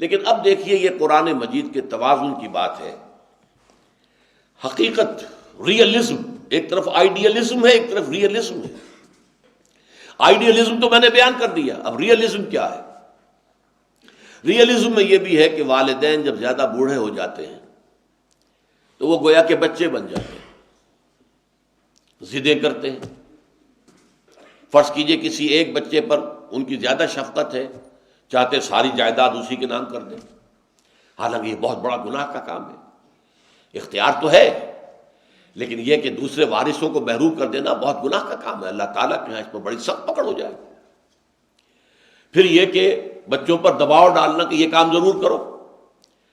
لیکن اب دیکھیے یہ قرآن مجید کے توازن کی بات ہے. حقیقت، ریئلزم، ایک طرف آئیڈیلزم ہے، ایک طرف ریئلزم ہے. آئیڈیلزم تو میں نے بیان کر دیا، اب ریئلزم کیا ہے؟ ریئلزم میں یہ بھی ہے کہ والدین جب زیادہ بوڑھے ہو جاتے ہیں تو وہ گویا کہ بچے بن جاتے ہیں، ضدیں کرتے ہیں. فرض کیجئے کسی ایک بچے پر ان کی زیادہ شفقت ہے، چاہتے ساری جائیداد اسی کے نام کر دیں، حالانکہ یہ بہت بڑا گناہ کا کام ہے. اختیار تو ہے لیکن یہ کہ دوسرے وارثوں کو محروم کر دینا بہت گناہ کا کام ہے. اللہ تعالیٰ کے یہاں اس پر بڑی سخت پکڑ ہو جائے. پھر یہ کہ بچوں پر دباؤ ڈالنا کہ یہ کام ضرور کرو.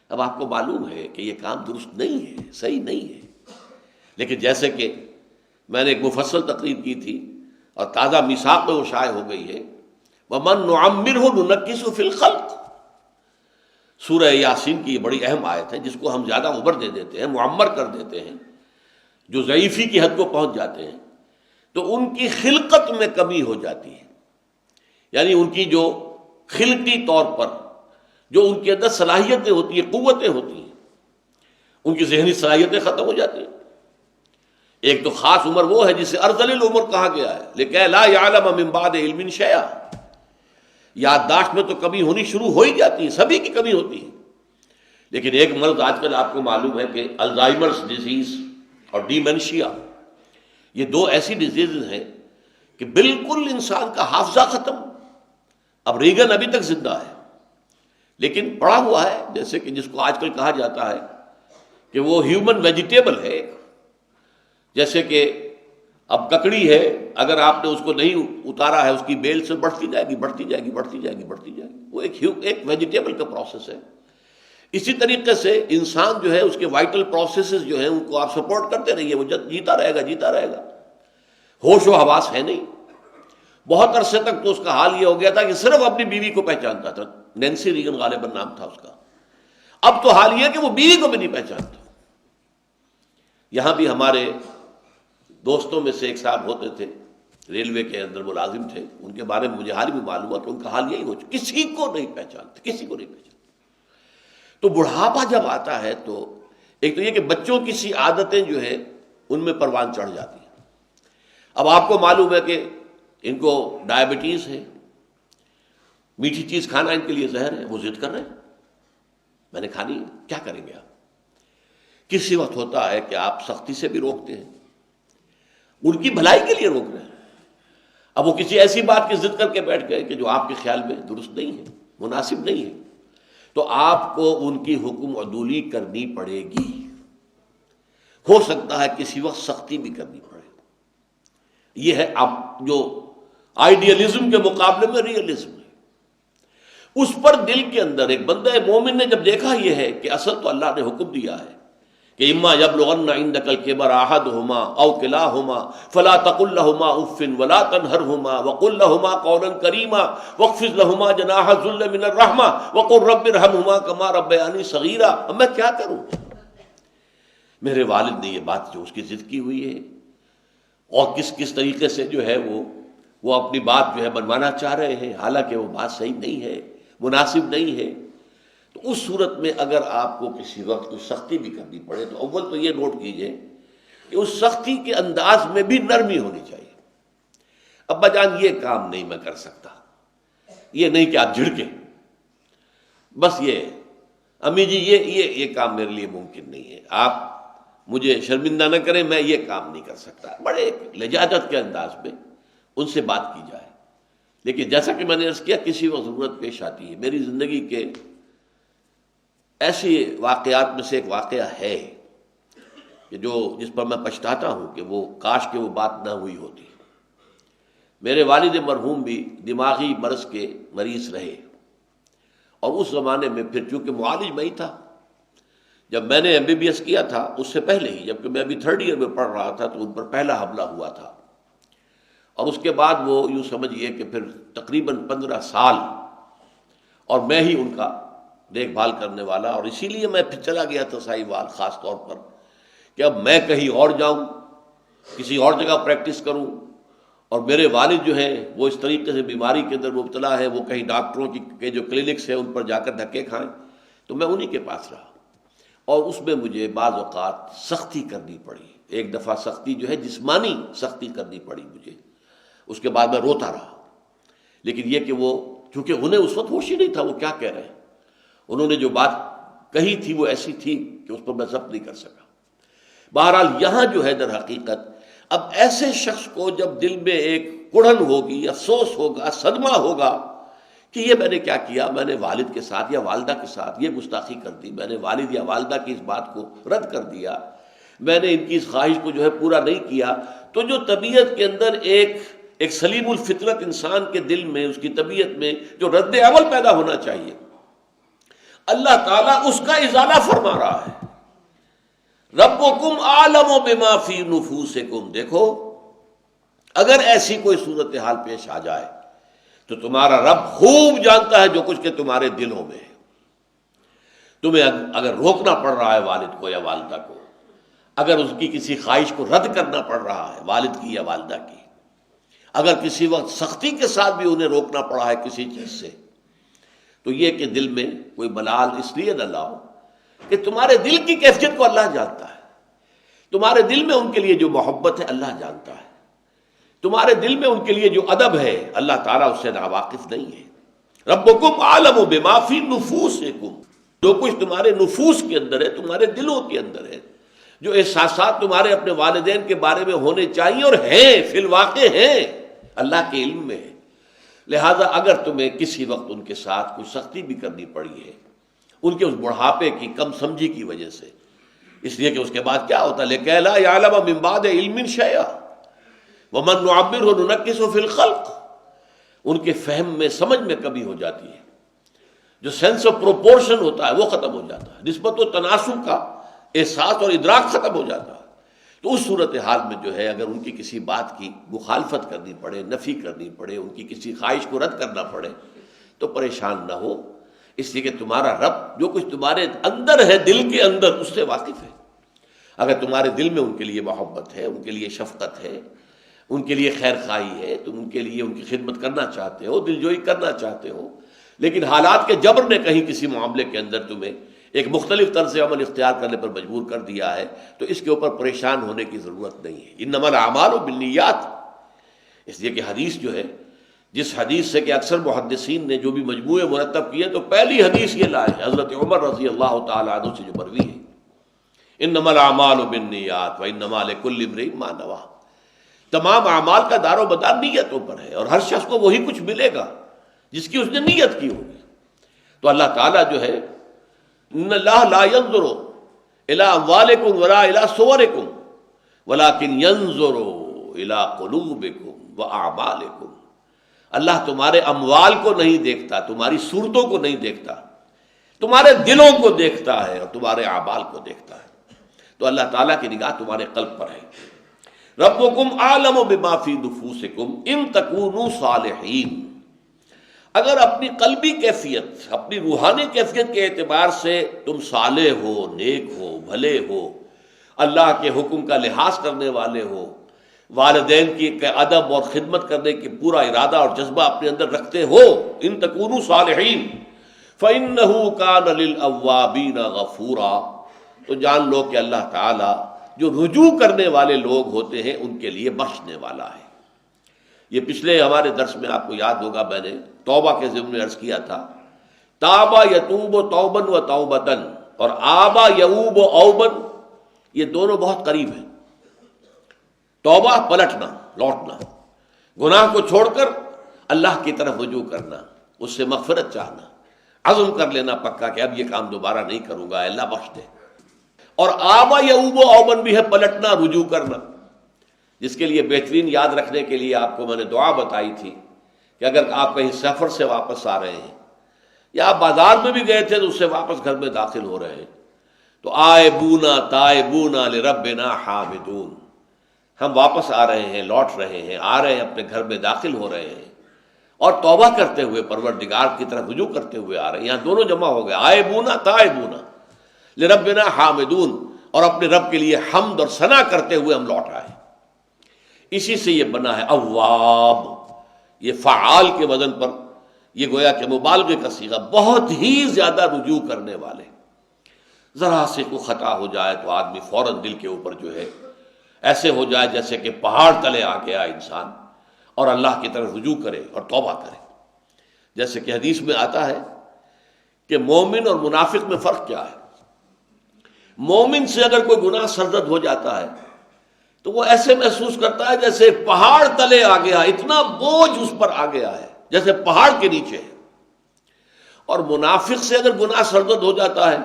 اب آپ کو معلوم ہے کہ یہ کام درست نہیں ہے، صحیح نہیں ہے. لیکن جیسے کہ میں نے ایک مفصل تقریر کی تھی اور تازہ میثاق میں وہ شائع ہو گئی ہے، وَمَن نُعَمِّرْهُ نُنَكِّسُ فِي الْخَلْقِ. سورہ یاسین کی یہ بڑی اہم آیت ہے جس کو ہم زیادہ عمر دے دیتے ہیں، معمر کر دیتے ہیں. جو ضعیفی کی حد کو پہنچ جاتے ہیں تو ان کی خلقت میں کمی ہو جاتی ہے، یعنی ان کی جو خلقی طور پر جو ان کے اندر صلاحیتیں ہوتی ہیں، قوتیں ہوتی ہیں، ان کی ذہنی صلاحیتیں ختم ہو جاتی ہیں. ایک تو خاص عمر وہ ہے جسے ارذل العمر کہا گیا ہے، لکہ لا یعلم من بعد علم شیئا. یادداشت میں تو کمی ہونی شروع ہو ہی جاتی ہے، سبھی کی کمی ہوتی ہے. لیکن ایک مرض آج کل آپ کو معلوم ہے کہ الزائمرز ڈیزیز اور ڈیمنشیا، یہ دو ایسی ڈیزیز ہیں کہ بالکل انسان کا حافظہ ختم. اب ریگن ابھی تک زندہ ہے لیکن پڑا ہوا ہے، جیسے کہ جس کو آج کل کہا جاتا ہے کہ وہ ہیومن ویجیٹیبل ہے. جیسے کہ اب ککڑی ہے، اگر آپ نے اس کو نہیں اتارا ہے اس کی بیل سے بڑھتی جائے گی، بڑھتی جائے گی، بڑھتی جائے گی، بڑھتی جائے گی. وہ ایک ویجیٹیبل کا پروسیس ہے. اسی طریقے سے انسان جو ہے اس کے وائٹل پروسیسز جو ہیں ان کو آپ سپورٹ کرتے رہیے، وہ جیتا رہے گا، جیتا رہے گا. ہوش و حواس ہے نہیں. بہت عرصے تک تو اس کا حال یہ ہو گیا تھا کہ صرف اپنی بیوی کو پہچانتا تھا. نینسی ریگن غالباً نام تھا اس کا. اب تو حال یہ کہ وہ بیوی کو بھی نہیں پہچانتا. یہاں بھی ہمارے دوستوں میں سے ایک صاحب ہوتے تھے، ریلوے کے اندر ملازم تھے، ان کے بارے میں مجھے حال بھی معلوم ہوا کہ ان کا حال یہی ہو چکا، کسی کو نہیں پہچانتے، کسی کو نہیں پہچانتے. تو بڑھاپا جب آتا ہے تو ایک تو یہ کہ بچوں کی سی عادتیں جو ہے ان میں پروان چڑھ جاتی ہیں. اب آپ کو معلوم ہے کہ ان کو ڈائبٹیز ہے، میٹھی چیز کھانا ان کے لیے زہر ہے، وہ ضد کر رہے ہیں میں نے کھانی ہے. کیا کریں گے آپ؟ کسی وقت ہوتا ہے کہ آپ سختی سے بھی روکتے ہیں، ان کی بھلائی کے لیے روک رہے ہیں. اب وہ کسی ایسی بات کی ضد کر کے بیٹھ گئے کہ جو آپ کے خیال میں درست نہیں ہے، مناسب نہیں ہے، تو آپ کو ان کی حکم عدولی کرنی پڑے گی. ہو سکتا ہے کسی وقت سختی بھی کرنی پڑے. یہ ہے اب جو آئیڈیلزم کے مقابلے میں ریئلزم ہے. اس پر دل کے اندر ایک بندہ مومن نے جب دیکھا یہ ہے کہ اصل تو اللہ نے حکم دیا ہے کہ اما یبلغن عندک الکبر احدہما او کلاہما فلا تقل لہما اف ولا تنہرہما وقل لہما قولا کریما واخفض لہما جناح الذل من الرحمہ وقل رب ارحمہما کما ربیانی صغیرا. اب میں کیا کروں؟ میرے والد نے یہ بات جو اس کی ضد کی ہوئی ہے اور کس طریقے سے جو ہے وہ اپنی بات جو ہے منوانا چاہ رہے ہیں، حالانکہ وہ بات صحیح نہیں ہے، مناسب نہیں ہے. تو اس صورت میں اگر آپ کو کسی وقت کوئی سختی بھی کرنی پڑے تو اول تو یہ نوٹ کیجئے کہ اس سختی کے انداز میں بھی نرمی ہونی چاہیے. ابا جان یہ کام نہیں میں کر سکتا، یہ نہیں کہ آپ جھڑکیں، بس یہ امی جی یہ کام میرے لیے ممکن نہیں ہے، آپ مجھے شرمندہ نہ کریں، میں یہ کام نہیں کر سکتا. بڑے لجاجت کے انداز میں ان سے بات کی جائے. لیکن جیسا کہ میں نے عرض کیا کسی وقت ضرورت پیش آتی ہے. میری زندگی کے ایسے واقعات میں سے ایک واقعہ ہے کہ جس پر میں پچھتاتا ہوں کہ وہ کاش کہ وہ بات نہ ہوئی ہوتی. میرے والد مرحوم بھی دماغی مرض کے مریض رہے اور اس زمانے میں پھر چونکہ معالج میں ہی تھا. جب میں نے MBBS کیا تھا اس سے پہلے ہی، جبکہ میں ابھی 3rd ایئر میں پڑھ رہا تھا، تو ان پر پہلا حملہ ہوا تھا اور اس کے بعد وہ یوں سمجھئے کہ پھر تقریباً 15 سال اور میں ہی ان کا دیکھ بھال کرنے والا. اور اسی لیے میں پھر چلا گیا تھا ساہیوال خاص طور پر کہ اب میں کہیں اور جاؤں، کسی اور جگہ پریکٹس کروں اور میرے والد جو ہیں وہ اس طریقے سے بیماری کے اندر مبتلا ہے، وہ کہیں ڈاکٹروں کے جو کلینکس ہیں ان پر جا کر دھکے کھائیں، تو میں انہی کے پاس رہا، اور اس میں مجھے بعض اوقات سختی کرنی پڑی۔ ایک دفعہ سختی جو ہے جسمانی سختی کرنی پڑی مجھے، اس کے بعد میں روتا رہا، لیکن یہ کہ وہ چونکہ انہیں اس وقت ہوش ہی نہیں تھا وہ کیا کہہ رہے ہیں، انہوں نے جو بات کہی تھی وہ ایسی تھی کہ اس پر میں ضبط نہیں کر سکا۔ بہرحال یہاں جو ہے در حقیقت اب ایسے شخص کو جب دل میں ایک کڑھن ہوگی، افسوس ہوگا، صدمہ ہوگا کہ یہ میں نے کیا کیا، میں نے والد کے ساتھ یا والدہ کے ساتھ یہ گستاخی کر دی، میں نے والد یا والدہ کی اس بات کو رد کر دیا، میں نے ان کی اس خواہش کو جو ہے پورا نہیں کیا، تو جو طبیعت کے اندر ایک سلیم الفطرت انسان کے دل میں، اس کی طبیعت میں جو رد عمل پیدا ہونا چاہیے، اللہ تعالیٰ اس کا ازالہ فرما رہا ہے۔ ربکم اعلم بما فی نفوسکم، دیکھو اگر ایسی کوئی صورتحال پیش آ جائے تو تمہارا رب خوب جانتا ہے جو کچھ کہ تمہارے دلوں میں ہے۔ تمہیں اگر روکنا پڑ رہا ہے والد کو یا والدہ کو، اگر اس کی کسی خواہش کو رد کرنا پڑ رہا ہے والد کی یا والدہ کی، اگر کسی وقت سختی کے ساتھ بھی انہیں روکنا پڑا ہے کسی چیز سے، تو یہ کہ دل میں کوئی ملال اس لیے نہ لاؤ کہ تمہارے دل کی کیفیت کو اللہ جانتا ہے، تمہارے دل میں ان کے لیے جو محبت ہے اللہ جانتا ہے، تمہارے دل میں ان کے لیے جو ادب ہے اللہ تعالیٰ اس سے ناواقف نہیں ہے۔ ربکم اعلم بما فی نفوسکم، جو کچھ تمہارے نفوس کے اندر ہے، تمہارے دلوں کے اندر ہے، جو احساسات تمہارے اپنے والدین کے بارے میں ہونے چاہیے اور ہیں، فی الواقع ہیں، اللہ کے علم میں ہے۔ لہذا اگر تمہیں کسی وقت ان کے ساتھ کوئی سختی بھی کرنی پڑی ہے، ان کے اس بڑھاپے کی کم سمجھی کی وجہ سے، اس لیے کہ اس کے بعد کیا ہوتا ہے لِكَيْ لَا يَعْلَمَ مِن بَعْدِ عِلْمٍ شَيْئًا وَمَن نُعَمِّرْهُ نُنَكِّسُهُ فِي الْخَلْقِ، ان کے فہم میں سمجھ میں کمی ہو جاتی ہے، جو سینس آف پروپورشن ہوتا ہے وہ ختم ہو جاتا ہے، نسبت و تناسب کا احساس اور ادراک ختم ہو جاتا ہے۔ تو اس صورتحال میں جو ہے اگر ان کی کسی بات کی مخالفت کرنی پڑے، نفی کرنی پڑے، ان کی کسی خواہش کو رد کرنا پڑے تو پریشان نہ ہو، اس لیے کہ تمہارا رب جو کچھ تمہارے اندر ہے، دل کے اندر، اس سے واقف ہے۔ اگر تمہارے دل میں ان کے لیے محبت ہے، ان کے لیے شفقت ہے، ان کے لیے خیر خواہی ہے، تم ان کے لیے ان کی خدمت کرنا چاہتے ہو، دلجوئی کرنا چاہتے ہو، لیکن حالات کے جبر نے کہیں کسی معاملے کے اندر تمہیں ایک مختلف طرز عمل اختیار کرنے پر مجبور کر دیا ہے، تو اس کے اوپر پریشان ہونے کی ضرورت نہیں ہے۔ انما الاعمال بالنیات، اس لیے کہ حدیث جو ہے، جس حدیث سے کہ اکثر محدثین نے جو بھی مجموعے مرتب کیے تو پہلی حدیث یہ لائے حضرت عمر رضی اللہ تعالیٰ عنہ سے جو مروی ہے، انما الاعمال بالنیات وانما لکل امرئ ما نویٰ، تمام اعمال کا دار و مدار نیتوں پر ہے، اور ہر شخص کو وہی کچھ ملے گا جس کی اس نے نیت کی ہوگی۔ تو اللہ تعالیٰ جو ہے ان اللہ لا ينظر الى اموالکم ولا الى صورکم ولکن ينظر الى قلوبکم واعمالکم، اللہ تمہارے اموال کو نہیں دیکھتا، تمہاری صورتوں کو نہیں دیکھتا، تمہارے دلوں کو دیکھتا ہے اور تمہارے اعمال کو دیکھتا ہے۔ تو اللہ تعالیٰ کی نگاہ تمہارے قلب پر ہے۔ ربکم اعلم بما فی نفوسکم ان تکونوا صالحین، اگر اپنی قلبی کیفیت، اپنی روحانی کیفیت کے اعتبار سے تم صالح ہو، نیک ہو، بھلے ہو، اللہ کے حکم کا لحاظ کرنے والے ہو، والدین کی ادب اور خدمت کرنے کی پورا ارادہ اور جذبہ اپنے اندر رکھتے ہو، ان تکونوا صالحین فإنہ کان للأوابین غفورا، تو جان لو کہ اللہ تعالی جو رجوع کرنے والے لوگ ہوتے ہیں ان کے لیے بخشنے والا ہے۔ یہ پچھلے ہمارے درس میں آپ کو یاد ہوگا میں نے توبہ کے ضمن میں عرض کیا تھا، تابا یتوب توبن و توبتن، اور آبا یعوب و اوبن، یہ دونوں بہت قریب ہیں۔ توبہ پلٹنا، لوٹنا، گناہ کو چھوڑ کر اللہ کی طرف رجوع کرنا، اس سے مغفرت چاہنا، عزم کر لینا پکا کہ اب یہ کام دوبارہ نہیں کروں گا، اللہ بخش دے۔ اور آبا یعوب و اوبن بھی ہے پلٹنا، رجوع کرنا، جس کے لیے بہترین یاد رکھنے کے لیے آپ کو میں نے دعا بتائی تھی کہ اگر آپ کہیں سفر سے واپس آ رہے ہیں یا آپ بازار میں بھی گئے تھے تو اس سے واپس گھر میں داخل ہو رہے ہیں، تو آئبونا تائبونا لربنا حامدون، ہم واپس آ رہے ہیں، لوٹ رہے ہیں، آ رہے ہیں، اپنے گھر میں داخل ہو رہے ہیں اور توبہ کرتے ہوئے پروردگار کی طرف رجوع کرتے ہوئے آ رہے ہیں۔ یہاں دونوں جمع ہو گئے، آئبونا تائبونا لربنا حامدون، اور اپنے رب کے لیے حمد اور ثنا کرتے ہوئے ہم لوٹ آئے۔ اسی سے یہ بنا ہے اواب، یہ فعال کے وزن پر، یہ گویا کہ مبالغے کا صیغہ، بہت ہی زیادہ رجوع کرنے والے۔ ذرا سے کوئی خطا ہو جائے تو آدمی فوراً دل کے اوپر جو ہے ایسے ہو جائے جیسے کہ پہاڑ تلے آ گیا انسان، اور اللہ کی طرف رجوع کرے اور توبہ کرے۔ جیسے کہ حدیث میں آتا ہے کہ مومن اور منافق میں فرق کیا ہے۔ مومن سے اگر کوئی گناہ سرزد ہو جاتا ہے تو وہ ایسے محسوس کرتا ہے جیسے پہاڑ تلے آ گیا، اتنا بوجھ اس پر آ گیا ہے جیسے پہاڑ کے نیچے ہے۔ اور منافق سے اگر گناہ سرزد ہو جاتا ہے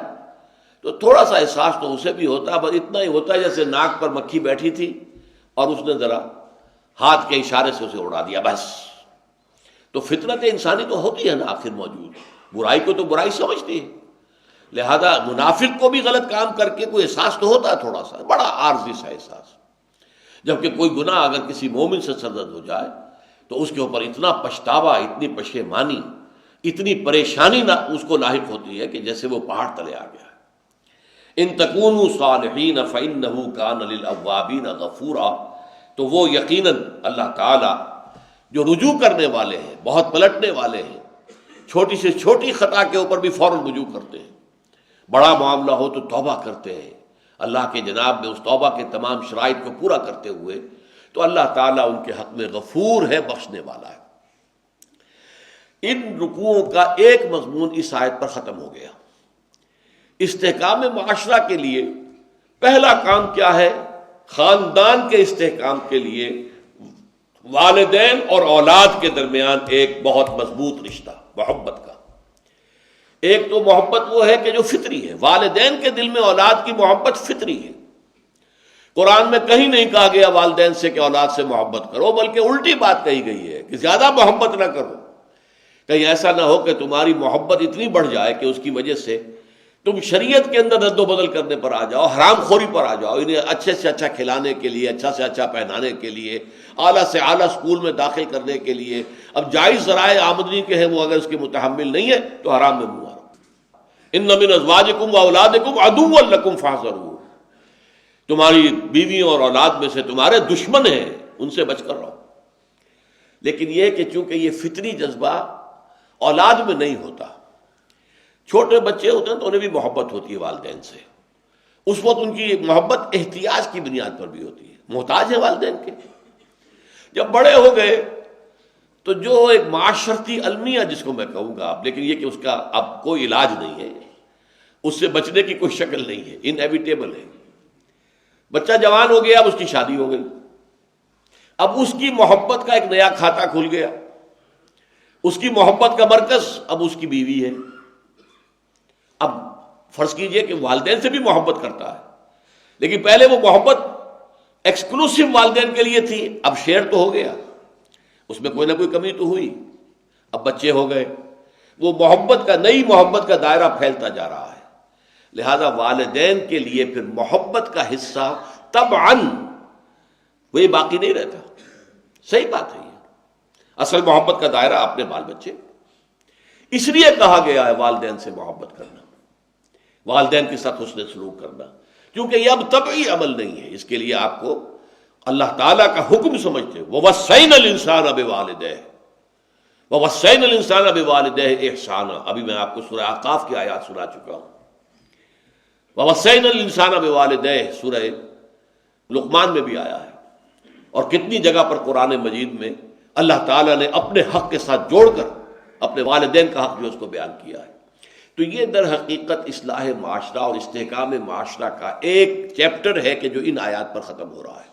تو تھوڑا سا احساس تو اسے بھی ہوتا ہے، بس اتنا ہی ہوتا ہے جیسے ناک پر مکھی بیٹھی تھی اور اس نے ذرا ہاتھ کے اشارے سے اسے اڑا دیا، بس۔ تو فطرت انسانی تو ہوتی ہے نا آخر موجود، برائی کو تو برائی سمجھتی ہے، لہذا منافق کو بھی غلط کام کر کے کوئی احساس تو ہوتا ہے، تھوڑا سا بڑا عارضی سا احساس۔ جبکہ کوئی گناہ اگر کسی مومن سے سرزد ہو جائے تو اس کے اوپر اتنا پچھتاوا، اتنی پشیمانی، اتنی پریشانی نہ اس کو لاحق ہوتی ہے کہ جیسے وہ پہاڑ تلے آ گیا ہے۔ ان تکونوا صالحین فإنہ کان للأوابین غفورا، تو وہ یقیناً اللہ تعالی جو رجوع کرنے والے ہیں، بہت پلٹنے والے ہیں، چھوٹی سے چھوٹی خطا کے اوپر بھی فوراً رجوع کرتے ہیں، بڑا معاملہ ہو تو توبہ کرتے ہیں اللہ کے جناب میں، اس توبہ کے تمام شرائط کو پورا کرتے ہوئے، تو اللہ تعالیٰ ان کے حق میں غفور ہے، بخشنے والا ہے۔ ان رکوعوں کا ایک مضمون اس آیت پر ختم ہو گیا۔ استحکام معاشرہ کے لیے پہلا کام کیا ہے؟ خاندان کے استحکام کے لیے والدین اور اولاد کے درمیان ایک بہت مضبوط رشتہ، محبت کا۔ ایک تو محبت وہ ہے کہ جو فطری ہے، والدین کے دل میں اولاد کی محبت فطری ہے۔ قرآن میں کہیں نہیں کہا گیا والدین سے کہ اولاد سے محبت کرو، بلکہ الٹی بات کہی گئی ہے کہ زیادہ محبت نہ کرو۔ کہیں ایسا نہ ہو کہ تمہاری محبت اتنی بڑھ جائے کہ اس کی وجہ سے تم شریعت کے اندر رد و بدل کرنے پر آ جاؤ، حرام خوری پر آ جاؤ، انہیں اچھے سے اچھا کھلانے کے لیے، اچھا سے اچھا پہنانے کے لیے، اعلیٰ سے اعلیٰ اسکول میں داخل کرنے کے لیے، اب جائز ذرائع آمدنی کے ہیں وہ اگر اس کے متحمل نہیں ہے تو حرام میں منہ مارو۔ ان من ازواجکم واولادکم عدوا لکم فاحذروہ، تمہاری بیویوں اور اولاد میں سے تمہارے دشمن ہیں، ان سے بچ کر رہو۔ لیکن یہ کہ چونکہ یہ فطری جذبہ اولاد میں نہیں ہوتا، چھوٹے بچے ہوتے ہیں تو انہیں بھی محبت ہوتی ہے والدین سے، اس وقت ان کی محبت احتیاج کی بنیاد پر بھی ہوتی ہے، محتاج ہے والدین کے۔ جب بڑے ہو گئے تو جو ایک معاشرتی المیہ جس کو میں کہوں گا، لیکن یہ کہ اس کا اب کوئی علاج نہیں ہے، اس سے بچنے کی کوئی شکل نہیں ہے، انیویٹیبل ہے۔ بچہ جوان ہو گیا، اب اس کی شادی ہو گئی، اب اس کی محبت کا ایک نیا کھاتا کھل گیا، اس کی محبت کا مرکز اب اس کی بیوی ہے۔ اب فرض کیجئے کہ والدین سے بھی محبت کرتا ہے، لیکن پہلے وہ محبت ایکسکلوسیو والدین کے لیے تھی، اب شیئر تو ہو گیا، اس میں کوئی نہ کوئی کمی تو ہوئی، اب بچے ہو گئے، وہ محبت کا، نئی محبت کا دائرہ پھیلتا جا رہا ہے۔ لہذا والدین کے لیے پھر محبت کا حصہ طبعاً وہی باقی نہیں رہتا۔ صحیح بات ہے، یہ اصل محبت کا دائرہ اپنے بال بچے، اس لیے کہا گیا ہے والدین سے محبت کرنا، والدین کے ساتھ حسن سلوک کرنا، کیونکہ یہ اب طبعی عمل نہیں ہے، اس کے لیے آپ کو اللہ تعالیٰ کا حکم سمجھتے وَوَصَّيْنَا الْإِنسَانَ بِوَالِدَيْهِ وَوَصَّيْنَا الْإِنسَانَ بِوَالِدَيْهِ إِحْسَانًا، ابھی میں آپ کو سورہ احقاف کی آیات سنا چکا ہوں۔ وَوَصَّيْنَا الْإِنسَانَ بِوَالِدَيْهِ سورہ لقمان میں بھی آیا ہے، اور کتنی جگہ پر قرآن مجید میں اللہ تعالیٰ نے اپنے حق کے ساتھ جوڑ کر اپنے والدین کا حق جو اس کو بیان کیا ہے۔ تو یہ در حقیقت اصلاح معاشرہ اور استحکام معاشرہ کا ایک چیپٹر ہے کہ جو ان آیات پر ختم ہو رہا ہے۔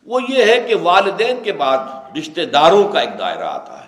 وہ یہ ہے کہ والدین کے بعد رشتہ داروں کا ایک دائرہ آتا ہے۔